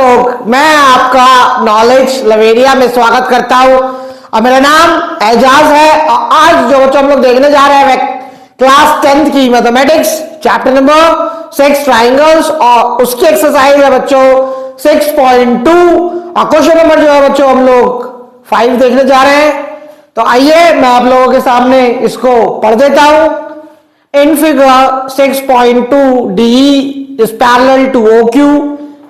लोग, मैं आपका नॉलेज लवेरिया में स्वागत करता हूं और मेरा नाम एजाज है। और आज जो बच्चों हम लोग देखने जा रहे हैं क्लास 10th की मैथमेटिक्स चैप्टर नंबर 6 ट्राइंगल्स और उसकी एक्सरसाइज है बच्चों 6.2 और क्वेश्चन नंबर जो है बच्चों हम लोग 5 देखने जा रहे हैं। तो आइए मैं आप लोगों के सामने इसको पढ़ देता हूं। In figure 6.2, DE is parallel to OQ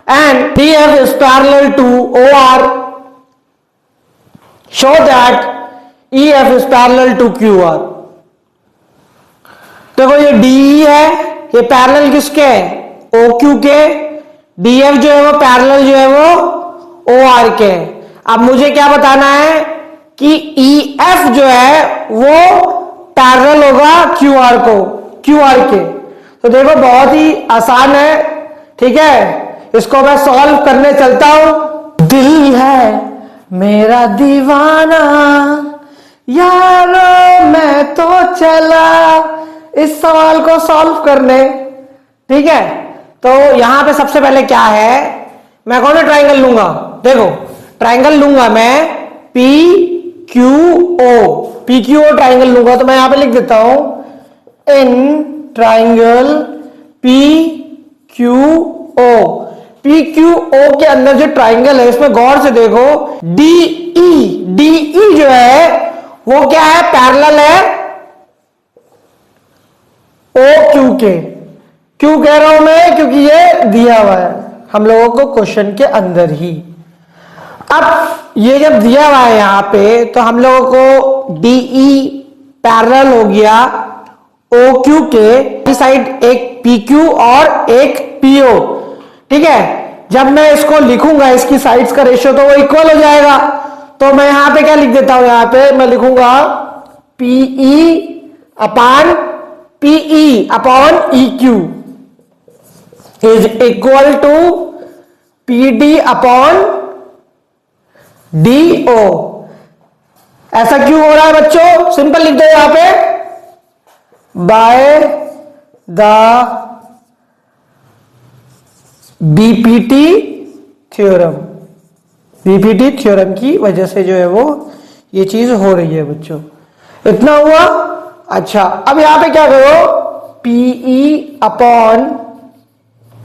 and DF is parallel to OR. Show that EF is parallel to QR. देखो ये DE है, ये पैरेलल किसके है? OQ के। DF जो है वो पैरेलल जो है वो OR के। अब मुझे क्या बताना है कि EF जो है वो पैरेलल होगा क्यूआर के। तो देखो बहुत ही आसान है, ठीक है। इसको मैं सॉल्व करने चलता हूं। दिल है मेरा दीवाना यारो मैं तो चला इस सवाल को सॉल्व करने, ठीक है। तो यहां पे सबसे पहले क्या है, मैं कौन सा ट्राइंगल लूंगा? देखो ट्राइंगल लूंगा मैं पी क्यू ओ ट्राइंगल लूंगा। तो मैं यहां पे लिख देता हूं in triangle P Q O के अंदर जो ट्राइंगल है इसमें गौर से देखो डीई जो है वो क्या है? पैरेलल है ओ क्यू के। क्यों कह रहा हूं मैं? क्योंकि ये दिया हुआ है हम लोगों को क्वेश्चन के अंदर ही। अब ये जब दिया हुआ है यहां पे तो हम लोगों को डीई पैरेलल हो गया ओ क्यू के साइड, एक पी क्यू और एक पीओ, ठीक है। जब मैं इसको लिखूंगा इसकी साइड्स का रेशियो तो वो इक्वल हो जाएगा। तो मैं यहां पे क्या लिख देता हूं? यहां पे मैं लिखूंगा PE upon E Q is equal to PD upon D O. ऐसा क्यों हो रहा है बच्चों? सिंपल लिख दो यहां पे बाय द बीपीटी थ्योरम की वजह से जो है वो ये चीज हो रही है बच्चों। इतना हुआ। अच्छा अब यहां पे क्या करो, PE upon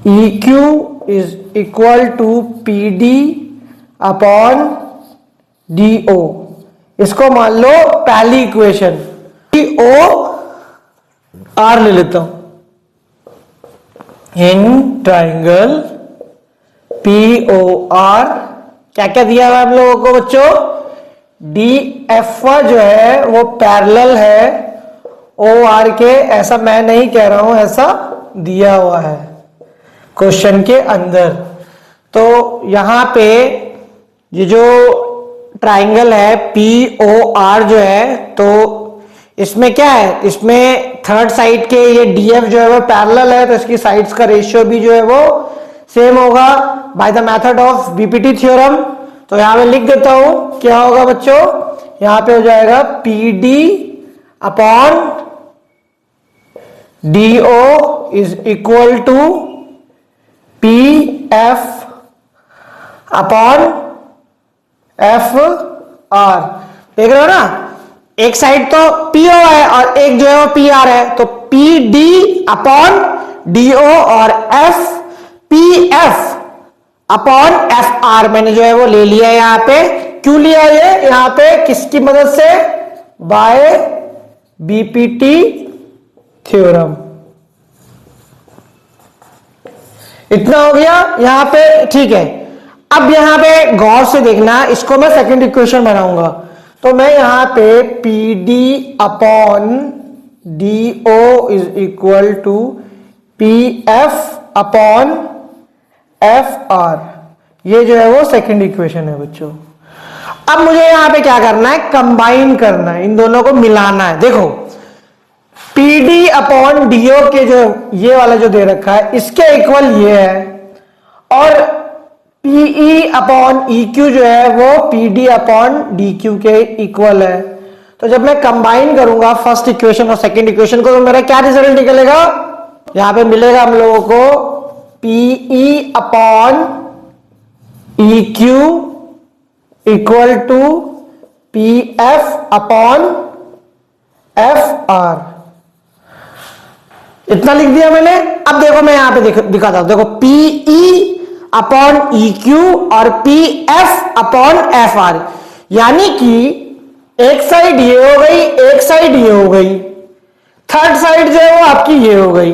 E Q is equal to PD upon DO. इसको मान लो पहली इक्वेशन, ओ आर ले लेता हूं। In triangle P O R क्या क्या दिया हुआ हम लोगों को बच्चों? डी एफ जो है वो पैरेलल है ओ आर के। ऐसा मैं नहीं कह रहा हूं, ऐसा दिया हुआ है क्वेश्चन के अंदर। तो यहां पे ये जो ट्राइंगल है पी ओ आर जो है तो इसमें क्या है, इसमें थर्ड साइड के ये डीएफ जो है वो पैरेलल है तो इसकी साइड्स का रेशियो भी जो है वो सेम होगा by the method of BPT theorem. तो यहां मैं लिख देता हूं क्या होगा बच्चों, यहां पे हो जाएगा P D upon DO is equal to P F upon F R. देख रहे हो ना, एक साइड तो पीओ है और एक जो है वो पी आर है। तो पी डी अपॉन डीओ और F P F upon F are मैंने जो है वो ले लिया है यहां पे। क्यों लिया ये यहां पे? किसकी मदद से? By BPT theorem. इतना हो गया यहां पे, ठीक है। अब यहां पे गौर से देखना, इसको मैं सेकंड इक्वेशन बनाऊंगा। तो मैं यहां पे P D upon D O is equal to P F upon F R, ये जो है वो सेकंड इक्वेशन है बच्चों। अब मुझे यहां पे क्या करना है? कंबाइन करना है, इन दोनों को मिलाना है। देखो पी डी अपॉन डीओ के जो ये वाला जो दे रखा है इसके इक्वल ये है और पीई अपॉन ई क्यू जो है वो P D upon D Q के इक्वल है। तो जब मैं कंबाइन करूंगा फर्स्ट इक्वेशन और सेकंड इक्वेशन को तो मेरा क्या रिजल्ट निकलेगा? यहां पे मिलेगा हम लोगों को PE upon E Q equal to P F upon F R, इतना लिख दिया मैंने। अब देखो मैं यहां पे दिखाता हूं, देखो पीई अपॉन ई क्यू और P F upon F are, यानी कि एक साइड ये हो गई, एक साइड ये हो गई, थर्ड साइड जो है वो आपकी ये हो गई।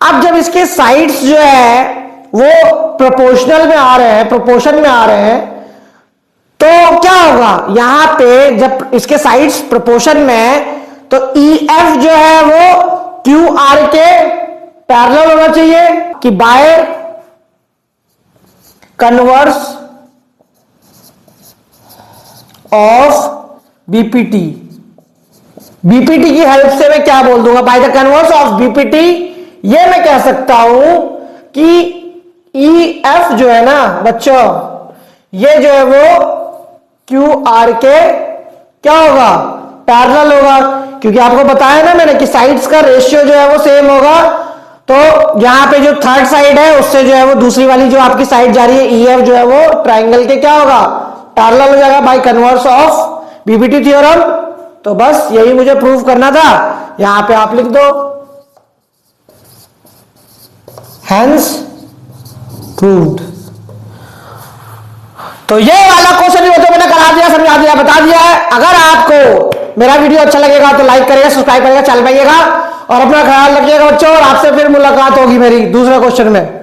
अब जब इसके साइड्स जो है वो प्रोपोर्शनल में आ रहे हैं, प्रोपोर्शन में आ रहे हैं, तो क्या होगा यहां पे जब इसके साइड्स प्रोपोर्शन में है तो ई एफ जो है वो क्यू आर के पैरेलल होना चाहिए कि by converse of BPT. BPT की हेल्प से मैं क्या बोल दूंगा, by the converse of BPT ये मैं कह सकता हूं कि ई एफ जो है ना बच्चों, ये जो है वो क्यू आर के क्या होगा, पैरेलल होगा, क्योंकि आपको बताया ना मैंने कि साइड्स का रेशियो जो है वो सेम होगा। तो यहां पे जो थर्ड साइड है उससे जो है वो दूसरी वाली जो आपकी साइड जा रही है ई एफ जो है वो ट्राइंगल के क्या होगा, पैरेलल हो जाएगा by converse of BPT theorem. तो बस यही मुझे प्रूव करना था, यहां पे आप लिख दो हेंस प्रूव्ड। तो ये वाला क्वेश्चन भी मैंने करा दिया, समझा दिया, बता दिया है। अगर आपको मेरा वीडियो अच्छा लगेगा तो लाइक करिएगा, सब्सक्राइब करिएगा, चैनल पाइएगा और अपना ख्याल रखिएगा बच्चों। और आपसे फिर मुलाकात होगी मेरी दूसरे क्वेश्चन में।